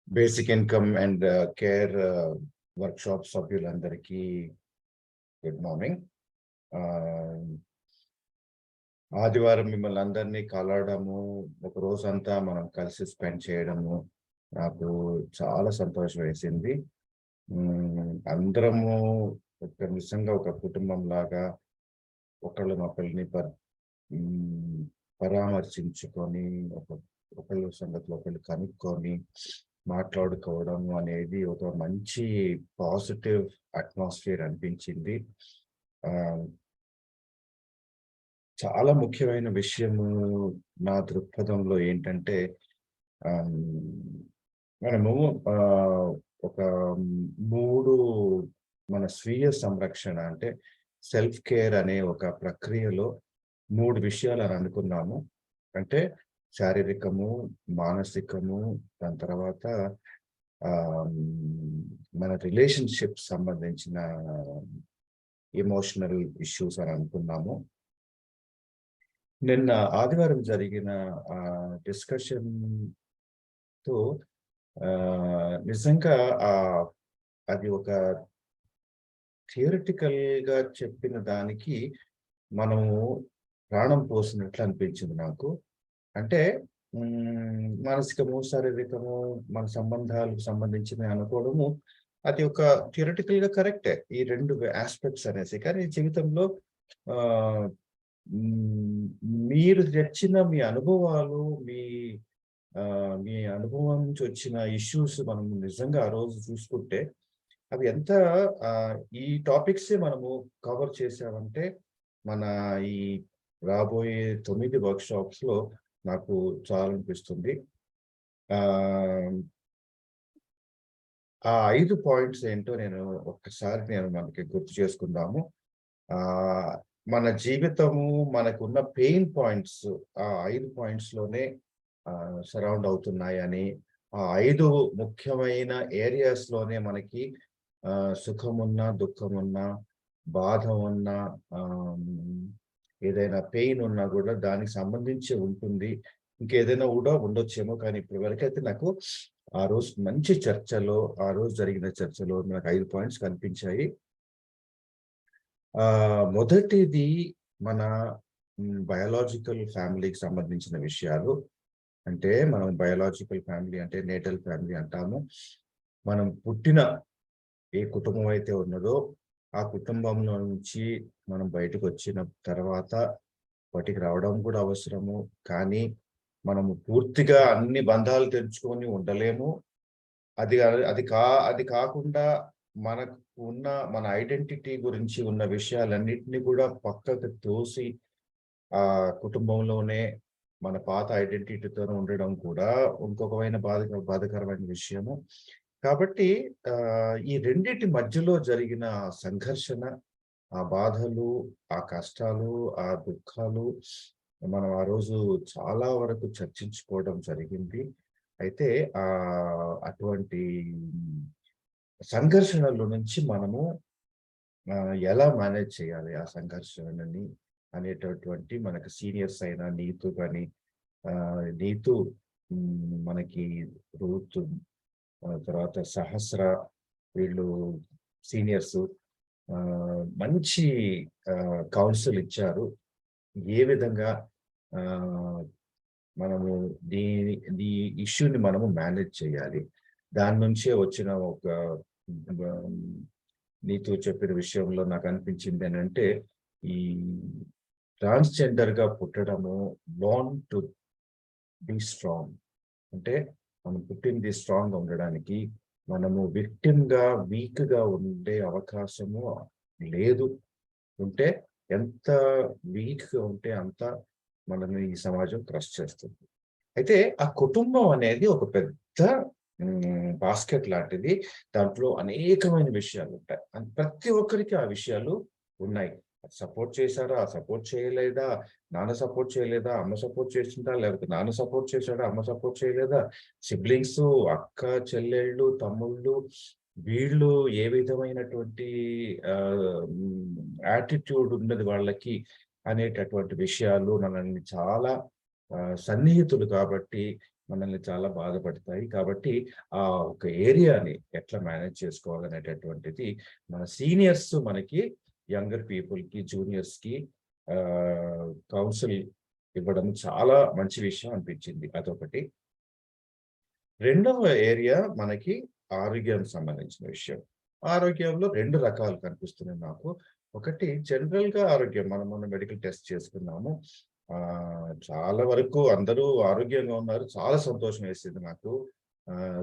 Basic income and care workshop సభ్యులందరికీ good morning. ఆదివారం మిమ్మల్ని అందరినీ కలవడము, ఒక రోజంతా మనం కలిసి స్పెండ్ చేయడము నాకు చాలా సంతోషం వేసింది. అందరము నిజంగా ఒక కుటుంబం లాగా ఒకళ్ళనొకళ్ళని పరామర్శించుకొని ఒకళ్ళ సంగతిలో ఒకళ్ళు కనుక్కొని మాట్లాడుకోవడం అనేది ఒక మంచి పాజిటివ్ అట్మాస్ఫియర్ అనిపించింది. చాలా ముఖ్యమైన విషయము నా దృక్పథంలో ఏంటంటే, మనము ఒక 3 మన స్వీయ సంరక్షణ అంటే సెల్ఫ్ కేర్ అనే ఒక ప్రక్రియలో 3 విషయాలు అని అనుకున్నాము. అంటే శారీరకము, మానసికము, దాని తర్వాత మన రిలేషన్షిప్ సంబంధించిన ఎమోషనల్ ఇష్యూస్ అని అనుకున్నాము. నిన్న ఆదివారం జరిగిన డిస్కషన్తో నిజంగా అది ఒక థియరిటికల్గా చెప్పిన దానికి మనము ప్రాణం పోసినట్లు అనిపించింది నాకు. అంటే మానసికము, శారీరకము, మన సంబంధాలకు సంబంధించిన అనుకోవడము అది ఒక థియరిటికల్గా కరెక్టే, ఈ 2 ఆస్పెక్ట్స్ అనేసి. కానీ జీవితంలో మీరు తెచ్చిన మీ అనుభవాలు, మీ అనుభవం నుంచి వచ్చిన ఇష్యూస్ మనం నిజంగా ఆ రోజు చూసుకుంటే అవి ఎంత ఈ టాపిక్సే మనము కవర్ చేసామంటే మన ఈ రాబోయే 9 వర్క్షాప్స్లో నాకు చాలా అనిపిస్తుంది. ఆ 5 పాయింట్స్ ఏంటో ఒక్కసారి మనకి గుర్తు చేసుకుందాము. మన జీవితము మనకున్న పెయిన్ పాయింట్స్ ఆ 5 పాయింట్స్లోనే సరౌండ్ అవుతున్నాయని, ఆ 5 ముఖ్యమైన ఏరియాస్లోనే మనకి సుఖమున్నా, దుఃఖమున్నా, బాధ ఉన్నా, ఏదైనా పెయిన్ ఉన్నా కూడా దానికి సంబంధించి ఉంటుంది. ఇంకేదైనా కూడా ఉండొచ్చేమో, కానీ ఇప్పటి వరకైతే నాకు ఆ రోజు మంచి చర్చలో, ఆ రోజు జరిగిన చర్చలో నాకు 5 పాయింట్స్ కనిపించాయి. మొదటిది మన బయాలజికల్ ఫ్యామిలీకి సంబంధించిన విషయాలు. అంటే మనం బయాలజికల్ ఫ్యామిలీ అంటే నేటల్ ఫ్యామిలీ అంటాము. మనం పుట్టిన ఏ కుటుంబం అయితే ఉన్నదో ఆ కుటుంబంలో నుంచి మనం బయటకు వచ్చిన తర్వాత బయటికి రావడం కూడా అవసరము. కానీ మనము పూర్తిగా అన్ని బంధాలు తెంచుకొని ఉండలేము. అది కాకుండా మనకు ఉన్న మన ఐడెంటిటీ గురించి ఉన్న విషయాలన్నిటినీ కూడా పక్కకు తోసి ఆ కుటుంబంలోనే మన పాత ఐడెంటిటీతో ఉండడం కూడా ఇంకొకమైన బాధకరమైన విషయము. కాబట్టి ఈ రెండిటి మధ్యలో జరిగిన సంఘర్షణ, ఆ బాధలు, ఆ కష్టాలు, ఆ దుఃఖాలు మనం ఆ రోజు చాలా వరకు చర్చించుకోవడం జరిగింది. అయితే అటువంటి సంఘర్షణల నుంచి మనము ఎలా మేనేజ్ చేయాలి ఆ సంఘర్షణని అనేటటువంటి మనకు సీనియర్స్ అయిన నీతు కానీ, నీతు మనకి రూత్, తర్వాత సహస్ర, వీళ్ళు సీనియర్స్ మంచి కౌన్సిల్ ఇచ్చారు. ఏ విధంగా మనము ఈ ఇష్యూని మనము మేనేజ్ చేయాలి. దాని నుంచే వచ్చిన ఒక నీతో చెప్పిన విషయంలో నాకు అనిపించింది ఏంటంటే, ఈ ట్రాన్స్జెండర్గా పుట్టడము బోర్న్ టు బీ స్ట్రాంగ్. అంటే మనం పుట్టింది స్ట్రాంగ్గా ఉండడానికి, మనము విక్టిమ్గా వీక్గా ఉండే అవకాశము లేదు. ఉంటే ఎంత వీక్గా ఉంటే అంత మనల్ని ఈ సమాజం క్రష్ చేస్తుంది. అయితే ఆ కుటుంబం అనేది ఒక పెద్ద బాస్కెట్ లాంటిది. దాంట్లో అనేకమైన విషయాలు ఉంటాయి. ప్రతి ఒక్కరికి ఆ విషయాలు ఉన్నాయి. సపోర్ట్ చేశారా, సపోర్ట్ చేయలేదా, నాన్న సపోర్ట్ చేయలేదా, అమ్మ సపోర్ట్ చేసిందా, లేకపోతే నాన్న సపోర్ట్ చేశాడా, అమ్మ సపోర్ట్ చేయలేదా, సిబ్లింగ్స్, అక్క చెల్లెళ్ళు, తమ్ముళ్ళు, వీళ్ళు ఏ విధమైనటువంటి యాటిట్యూడ్ ఉన్నది వాళ్ళకి అనేటటువంటి విషయాలు మనల్ని చాలా సన్నిహితులు కాబట్టి మనల్ని చాలా బాధపడతాయి. కాబట్టి ఆ ఒక ఏరియాని ఎట్లా మేనేజ్ చేసుకోవాలనేటటువంటిది మన సీనియర్స్ మనకి యంగర్ పీపుల్‌కి, జూనియర్స్‌కి కౌన్సిల్ ఇవ్వడం చాలా మంచి విషయం అనిపించింది. అదొకటి. రెండవ ఏరియా మనకి ఆరోగ్యానికి సంబంధించిన విషయం. ఆరోగ్యంలో 2 రకాలు కనిపిస్తున్నాయి నాకు. ఒకటి జనరల్‌గా ఆరోగ్యం. మనం మొన్న మెడికల్ టెస్ట్ చేసుకున్నాము. చాలా వరకు అందరూ ఆరోగ్యంగా ఉన్నారు. చాలా సంతోషం వేసింది నాకు.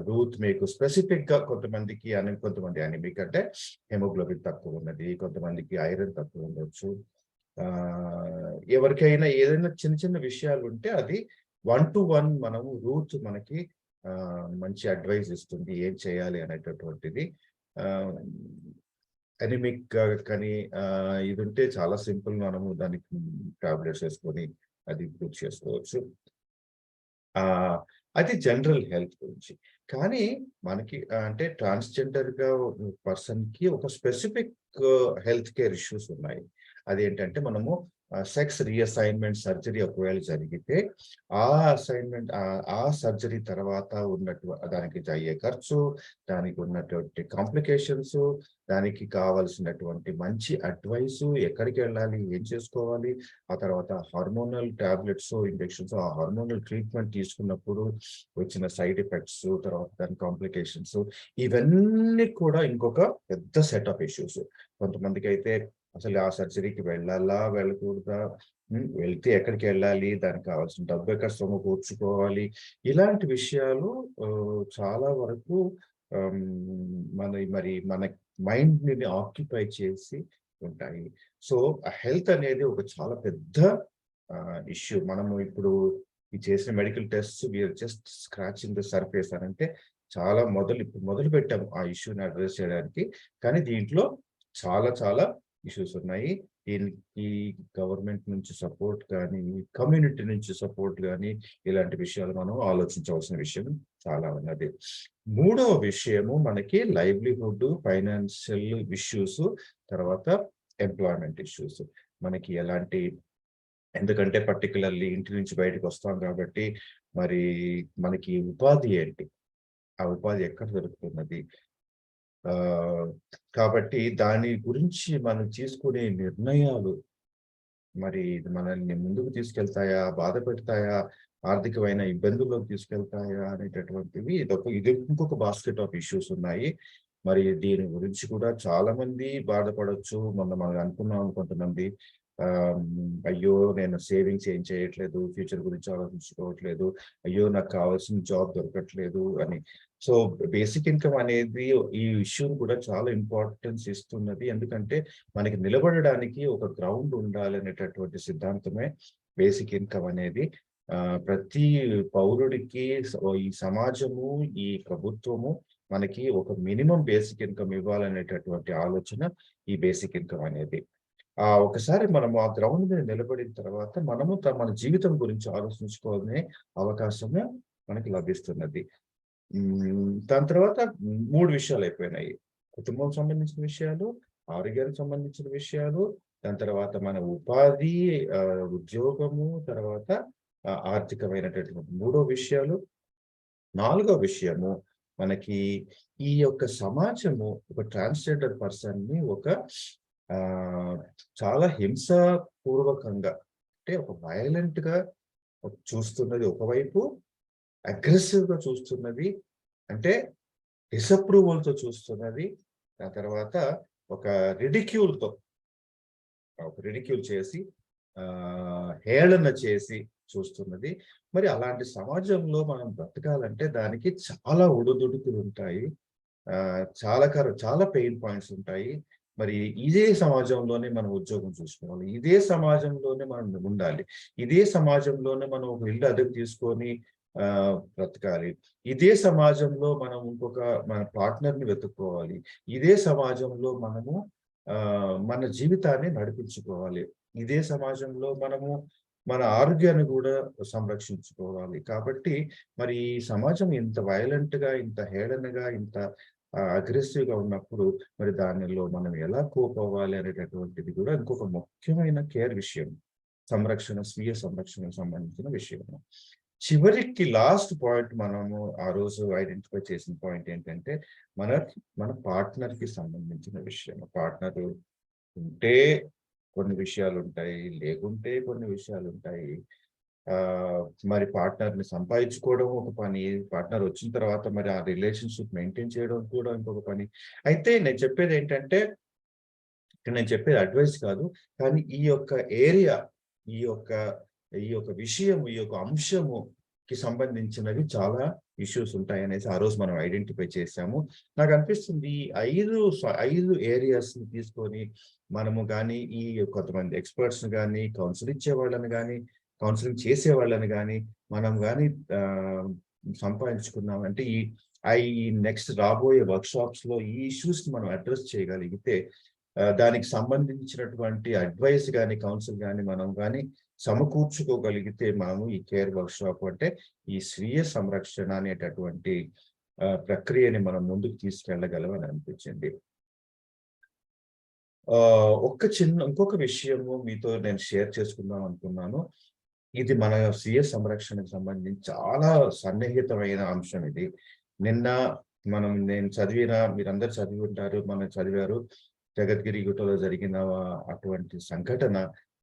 రూత్ మీకు స్పెసిఫిక్‌గా కొంతమంది అనీమిక్ అంటే హిమోగ్లోబిన్ తక్కువున్నది. కొంతమందికి ఐరన్ తక్కువుండొచ్చు. ఎవరికైనా ఏదైనా చిన్న చిన్న విషయాలుంటే అది 1-to-1 మనము రూత్ మనకి మంచి అడ్వైస్ ఇస్తుంది. ఏం చేయాలి అనేటటువంటిది. ఆహ్, అనీమిక్ కానీ ఇదుంటే చాలా సింపుల్ మనము దానికి టాబ్లెట్స్ ఏసుకొని అది ఇంప్రూవ్ చేసుకోవచ్చు. ఆహ్, అది జనరల్ హెల్త్ గురించి. కానీ మనకి అంటే ట్రాన్స్‌జెండర్‌గా పర్సన్‌కి ఒక స్పెసిఫిక్ హెల్త్ కేర్ ఇష్యూస్ ఉన్నాయి. అదేంటంటే మనము సెక్స్ రీఅసైన్‌మెంట్ సర్జరీ ఒకవేళ జరిగితే, ఆ సర్జరీ తర్వాత దానికి అయ్యే ఖర్చు, దానికి ఉన్నటువంటి కాంప్లికేషన్స్, దానికి కావాల్సినటువంటి మంచి అడ్వైసు, ఎక్కడికెళ్ళాలి, ఏం చేసుకోవాలి, ఆ తర్వాత హార్మోనల్ టాబ్లెట్స్, ఇంజెక్షన్స్, ఆ హార్మోనల్ ట్రీట్మెంట్ తీసుకున్నప్పుడు వచ్చిన సైడ్ ఎఫెక్ట్స్, తర్వాత దాని కాంప్లికేషన్స్ ఇవన్నీ కూడా ఇంకొక పెద్ద సెట్ ఆఫ్ ఇష్యూస్. కొంతమందికైతే అసలు ఆ సర్జరీకి వెళ్ళాలా? వెళ్ళకూడదా? వెళ్తే ఎక్కడికెళ్ళాలి? దానికి కావాల్సిన డబ్బు ఎక్కడ సమకూర్చుకోవాలి? ఇలాంటి విషయాలు చాలా వరకు ఆహ్, మన మైండ్‌ని ఆక్యుపై చేసి ఉంటాయి. సో, హెల్త్ అనేది ఒక చాలా పెద్ద ఇష్యూ. మనము ఇప్పుడు ఈ చేసిన medical tests just scratching the surface అనంటే చాలా ఇప్పుడు మొదలుపెట్టాము ఆ ఇష్యూని అడ్రెస్ చేయడానికి. కానీ దీంట్లో చాలా చాలా ఇష్యూస్ ఉన్నాయి. దీనికి గవర్నమెంట్ నుంచి సపోర్ట్ గానీ, కమ్యూనిటీ నుంచి సపోర్ట్ గానీ, ఇలాంటి విషయాలు మనం ఆలోచించవలసిన విషయం చాలా ఉన్నది. మూడవ విషయము మనకి లైవ్లీహుడ్, ఫైనాన్షియల్ ఇష్యూస్, తర్వాత ఎంప్లాయ్‌మెంట్ ఇష్యూస్. మనకి ఎలాంటి ఎందుకంటే పర్టిక్యులర్‌లీ ఇంటి నుంచి బయటకొస్తాం కాబట్టి, మరి మనకి ఉపాధి ఏంటి? ఆ ఉపాధి ఎక్కడ దొరుకుతున్నది? ఆహ్, కాబట్టి దాని గురించి మనం తీసుకునే నిర్ణయాలు మరి ఇది మనల్ని ముందుకు తీసుకెళ్తాయా? బాధపెడతాయా? ఆర్థికమైన ఇబ్బందుల్లోకి తీసుకెళ్తాయా? అనేటటువంటివి ఇది ఇంకొక బాస్కెట్ ఆఫ్ ఇష్యూస్ ఉన్నాయి. మరి దీని గురించి కూడా చాలా మంది బాధపడొచ్చు. మొన్న మనం అనుకున్నాం కొంతమంది అయ్యో! నేను సేవింగ్స్ ఏం చేయట్లేదు. ఫ్యూచర్ గురించి ఆలోచించుకోవట్లేదు. అయ్యో! నాకు కావాల్సిన జాబ్ దొరకట్లేదు అని. సో, బేసిక్ ఇన్‌కమ్ అనేది ఈ ఇష్యూని కూడా చాలా ఇంపార్టెన్స్ ఇస్తున్నది. ఎందుకంటే మనకి నిలబడడానికి ఒక గ్రౌండ్ ఉండాలనేటటువంటి సిద్ధాంతమే బేసిక్ ఇన్‌కమ్ అనేది. ప్రతి పౌరుడికి ఈ సమాజము, ఈ ప్రభుత్వము మనకి ఒక మినిమమ్ బేసిక్ ఇన్‌కమ్ ఇవ్వాలనేటటువంటి ఆలోచన ఈ బేసిక్ ఇన్‌కమ్ అనేది. ఒకసారి మనము ఆ గ్రౌండ్ మీద నిలబడిన తర్వాత మనము మన జీవితం గురించి ఆలోచించుకునే అవకాశము మనకి లభిస్తున్నది. దాని తర్వాత 3 విషయాలయిపోయినాయి. కుటుంబం సంబంధించిన విషయాలు, ఆరోగ్యానికి సంబంధించిన విషయాలు, దాని తర్వాత మన ఉపాధి, ఉద్యోగము, తర్వాత ఆర్థికమైనటటువంటి మూడో విషయాలు. నాలుగో విషయము మనకి ఈ యొక్క సమాజము ఒక ట్రాన్స్‌జెండర్ పర్సన్‌ని ఒక ఆహ్, చాలా హింసాపూర్వకంగా అంటే ఒక వయలెంట్‌గా చూస్తున్నది ఒకవైపు, అగ్రెసివ్‌గా చూస్తున్నది. అంటే డిసప్రూవల్‌తో చూస్తున్నది. ఆ తర్వాత ఒక రిడిక్యూల్‌తో రిడిక్యూల్ చేసి హేళన చేసి చూస్తున్నది. మరి అలాంటి సమాజంలో మనం బ్రతకాలంటే దానికి చాలా ఒడిదుడుకులుంటాయి. చాలా పెయిన్ పాయింట్స్ ఉంటాయి. మరి ఇదే సమాజంలోనే మనం ఉద్యోగం చూసుకోవాలి. ఇదే సమాజంలోనే మనం ఉండాలి. ఇదే సమాజంలోనే మనం ఒక ఇల్లు అద్దెకు తీసుకొని బ్రతకాలి. ఇదే సమాజంలో మనం మన పార్ట్నర్‌ని వెతుక్కోవాలి. ఇదే సమాజంలో మనము మన జీవితాన్ని నడిపించుకోవాలి. ఇదే సమాజంలో మనము మన ఆరోగ్యాన్ని గూడా సంరక్షించుకోవాలి. కాబట్టి మరి ఈ సమాజం ఇంత వయలెంట్‌గా, ఇంత హేళనగా, ఇంత అగ్రెసివ్‌గా ఉన్నప్పుడు మరి దానిలో మనం ఎలా కోప్ అవ్వాలి అనేటటువంటిది కూడా ఇంకొక ముఖ్యమైన కేర్ విషయం. స్వీయ సంరక్షణకు సంబంధించిన విషయము. చివరికి లాస్ట్ పాయింట్ మనము ఆ రోజు ఐడెంటిఫై చేసిన పాయింట్ ఏంటంటే, మన మన పార్ట్నర్‌కి సంబంధించిన విషయం. పార్ట్నర్ ఉంటే కొన్ని విషయాలుంటాయి. లేకుంటే కొన్ని విషయాలుంటాయి. ఆహ్, మరి పార్ట్నర్‌ని సంపాదించుకోవడం ఒక పని. పార్ట్నర్ వచ్చిన తర్వాత మరి ఆ రిలేషన్‌షిప్ మెయింటైన్ చేయడం కూడా ఇంకొక పని. అయితే ఇక్కడ నేను చెప్పేది అడ్వైస్ కాదు. కానీ ఈ యొక్క ఏరియా, ఈ యొక్క ఈ యొక్క విషయం, ఈ యొక్క అంశముకి సంబంధించినవి చాలా ఇష్యూస్ ఉంటాయనేసి ఆ రోజు మనం ఐడెంటిఫై చేశాము. నాకనిపిస్తుంది ఈ 5 ఏరియాస్‌ని తీసుకొని మనము గాని, ఈ కొంతమంది ఎక్స్‌పర్ట్స్‌ని గాని, కౌన్సెల్ ఇచ్చే వాళ్ళని గాని, కౌన్సెలింగ్ చేసే వాళ్ళని గాని, మనం గాని సంపాదించుకున్నామంటే ఈ నెక్స్ట్ రాబోయే వర్క్‌షాప్స్‌లో ఈ ఇష్యూస్‌ని మనం అడ్రెస్ చేయగలిగితే దానికి సంబంధించినటువంటి అడ్వైస్ గాని, కౌన్సిల్ గాని, మనం గాని సమకూర్చుకోగలిగితే మనము ఈ కేర్ వర్క్‌షాప్ అంటే ఈ స్వీయ సంరక్షణ అనేటటువంటి ప్రక్రియని మనం ముందుకు తీసుకెళ్ళగలం అని అనిపించింది. ఇంకొక విషయము మీతో నేను షేర్ చేసుకుందాం అనుకున్నాను. ఇది మన స్వీయ సంరక్షణకు సంబంధించి చాలా సన్నిహితమైన అంశం ఇది. నిన్న నేను మీరందరూ చదివి ఉంటారు. చదివారు. జగద్గిరి గుట్టలో జరిగిన అటువంటి సంఘటన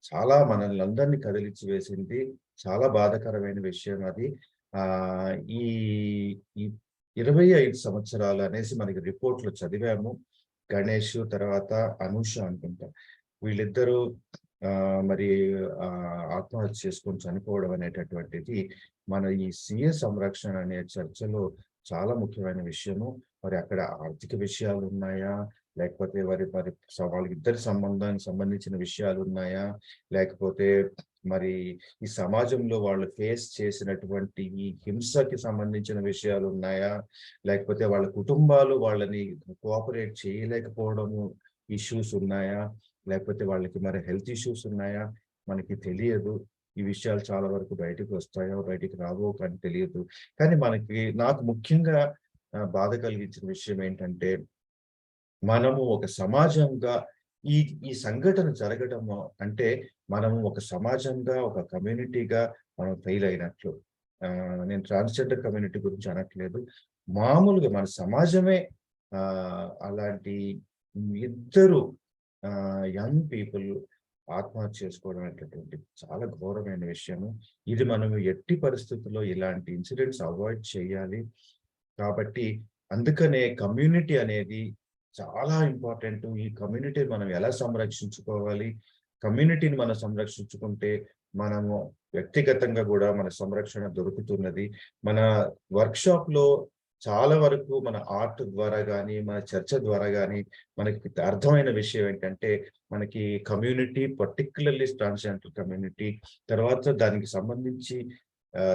చాలా మనల్ని అందరినీ కదిలించి వేసింది. చాలా బాధాకరమైన విషయం అది. ఆహ్, ఈ ఈ 25 సంవత్సరాలు అనేసి మనకి రిపోర్ట్‌లో చదివాము. గణేష్ తర్వాత అనూష అనుకుంటా. వీళ్ళిద్దరూ మరి ఆత్మహత్య చేసుకొని చనిపోవడం అనేటటువంటిది మన ఈ స్వీయ సంరక్షణ అనే చర్చలో చాలా ముఖ్యమైన విషయము. మరి అక్కడ ఆర్థిక విషయాలున్నాయా? లేకపోతే మరి వాళ్ళిద్దరి సంబంధానికి సంబంధించిన విషయాలున్నాయా? లేకపోతే మరి ఈ సమాజంలో వాళ్ళు ఫేస్ చేసినటువంటి ఈ హింసకి సంబంధించిన విషయాలున్నాయా? లేకపోతే వాళ్ళ కుటుంబాలు వాళ్ళని కోఆపరేట్ చేయలేకపోవడము ఇష్యూస్ ఉన్నాయా? లేకపోతే వాళ్ళకి మరి హెల్త్ ఇష్యూస్ ఉన్నాయా? మనకి తెలియదు. ఈ విషయాలు చాలా వరకు బయటకి వస్తాయో, బయటికి రావో కానీ తెలియదు. కానీ నాకు ముఖ్యంగా బాధ కలిగించిన విషయం ఏంటంటే మనము ఒక సమాజంగా ఈ ఈ సంఘటన జరగడము అంటే, మనము ఒక సమాజంగా, ఒక కమ్యూనిటీగా మనం ఫెయిల్ అయినట్లు. నేను ట్రాన్స్‌జెండర్ కమ్యూనిటీ గురించి అనట్లేదు. మామూలుగా మన సమాజమే అలాంటి ఇద్దరు యంగ్ పీపుల్ ఆత్మహత్య చేసుకోవడం అనేటటువంటిది చాలా ఘోరమైన విషయము. ఇది మనము ఎట్టి పరిస్థితుల్లో ఇలాంటి ఇన్సిడెంట్స్ అవాయిడ్ చేయాలి. కాబట్టి అందుకనే కమ్యూనిటీ అనేది చాలా ఇంపార్టెంటు. ఈ కమ్యూనిటీని మనం ఎలా సంరక్షించుకోవాలి? కమ్యూనిటీని మనం సంరక్షించుకుంటే, మనము వ్యక్తిగతంగా గూడా మన సంరక్షణ దొరుకుతున్నది. మన వర్క్‌షాప్‌లో చాలా వరకు మన ఆర్ట్ ద్వారా గాని, మన చర్చ ద్వారా గాని, మనకి అర్థమైన విషయం ఏంటంటే, మనకి కమ్యూనిటీ పర్టిక్యులర్‌లీ ట్రాన్స్‌జెండర్ కమ్యూనిటీ, తర్వాత దానికి సంబంధించి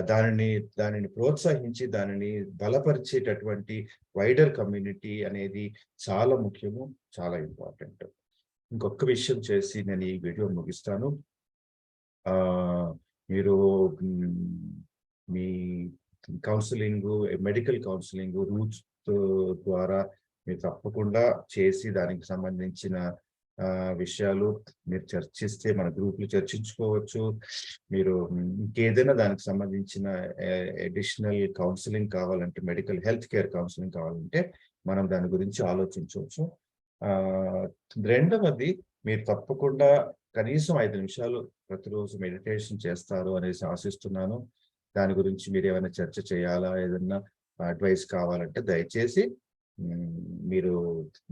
దానిని దానిని ప్రోత్సహించి, దానిని బలపరిచేటటువంటి వైడర్ కమ్యూనిటీ అనేది చాలా ముఖ్యము. చాలా ఇంపార్టెంట్. ఇంకొక విషయం చేసి నేను ఈ వీడియో ముగిస్తాను. ఆహ్, మీరు మీ కౌన్సెలింగు, మెడికల్ కౌన్సెలింగు రూట్స్ ద్వారా మీరు తప్పకుండా చేసి దానికి సంబంధించిన విషయాలు మీరు చర్చిస్తే మన గ్రూప్‌లో చర్చించుకోవచ్చు. మీరు ఇంకేదైనా దానికి సంబంధించిన అడిషనల్ కౌన్సెలింగ్ కావాలంటే, మెడికల్ హెల్త్ కేర్ కౌన్సెలింగ్ కావాలంటే, మనం దాని గురించి ఆలోచించవచ్చు. ఆహ్, రెండవది మీరు తప్పకుండా కనీసం 5 నిమిషాలు ప్రతిరోజు మెడిటేషన్ చేస్తారు అనేసి ఆశిస్తున్నాను. దాని గురించి మీరేమైనా చర్చ చేయాలా? ఏదన్నా అడ్వైస్ కావాలంటే దయచేసి హ్మ్. మీరు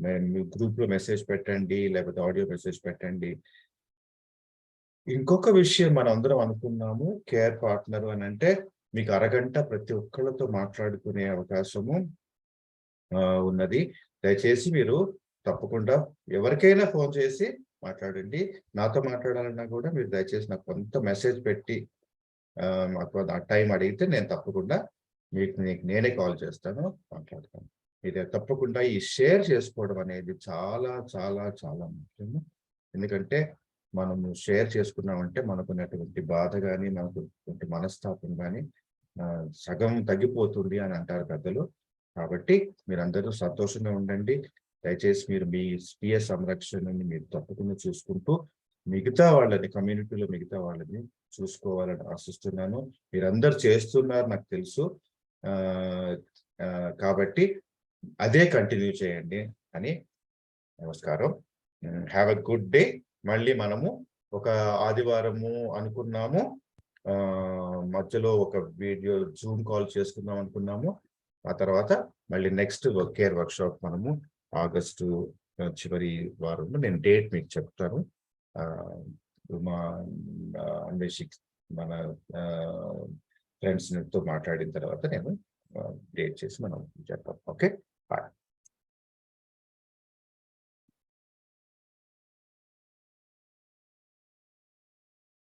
మీ గ్రూప్‌లో మెసేజ్ పెట్టండి. లేకపోతే ఆడియో మెసేజ్ పెట్టండి. ఇంకొక విషయం మనందరం అనుకున్నాము. కేర్ పార్ట్నర్ అనంటే మీకు అరగంట ప్రతి ఒక్కళ్ళతో మాట్లాడుకునే అవకాశము ఉన్నది. దయచేసి మీరు తప్పకుండా ఎవరికైనా ఫోను చేసి మాట్లాడండి. నాతో మాట్లాడాలన్నా కూడా మీరు దయచేసి నాకు కొంత మెసేజ్ పెట్టి మాకు ఆ టైం అడిగితే నేను తప్పకుండా మీకు నేనే కాల్ చేస్తాను. మాట్లాడతాను. మీరు తప్పకుండా ఈ షేర్ చేసుకోవడం అనేది చాలా, చాలా, చాలా ముఖ్యము. ఎందుకంటే మనము షేర్ చేసుకున్నామంటే మనకున్నటువంటి బాధ గాని, మనకున్నటువంటి మనస్తాపం గాని సగం తగ్గిపోతుంది అని అంటారు పెద్దలు. కాబట్టి మీరందరూ సంతోషంగా ఉండండి. దయచేసి మీరు మీ స్వీయ సంరక్షణని మీరు తప్పకుండా చూసుకుంటూ, కమ్యూనిటీలో మిగతా వాళ్ళని చూసుకోవాలని ఆశిస్తున్నాను. మీరందరూ చేస్తున్నారు నాకు తెలుసు. కాబట్టి అదే కంటిన్యూ చేయండి అని. నమస్కారం. Have a good day. మళ్ళీ మనము ఒక ఆదివారము అనుకున్నాము, మధ్యలో ఒక వీడియో జూమ్ కాల్ చేసుకుందాం అనుకున్నాము. ఆ తర్వాత మళ్ళీ నెక్స్ట్ కేర్ వర్క్షాప్ మనము ఆగస్టు చివరి వారంలో నేను డేట్ మీకు చెప్తాను. మా అన్వేషి మన ఫ్రెండ్స్తో మాట్లాడిన తర్వాత నేను డేట్ చేసి మనం చెప్తాం. ఓకే.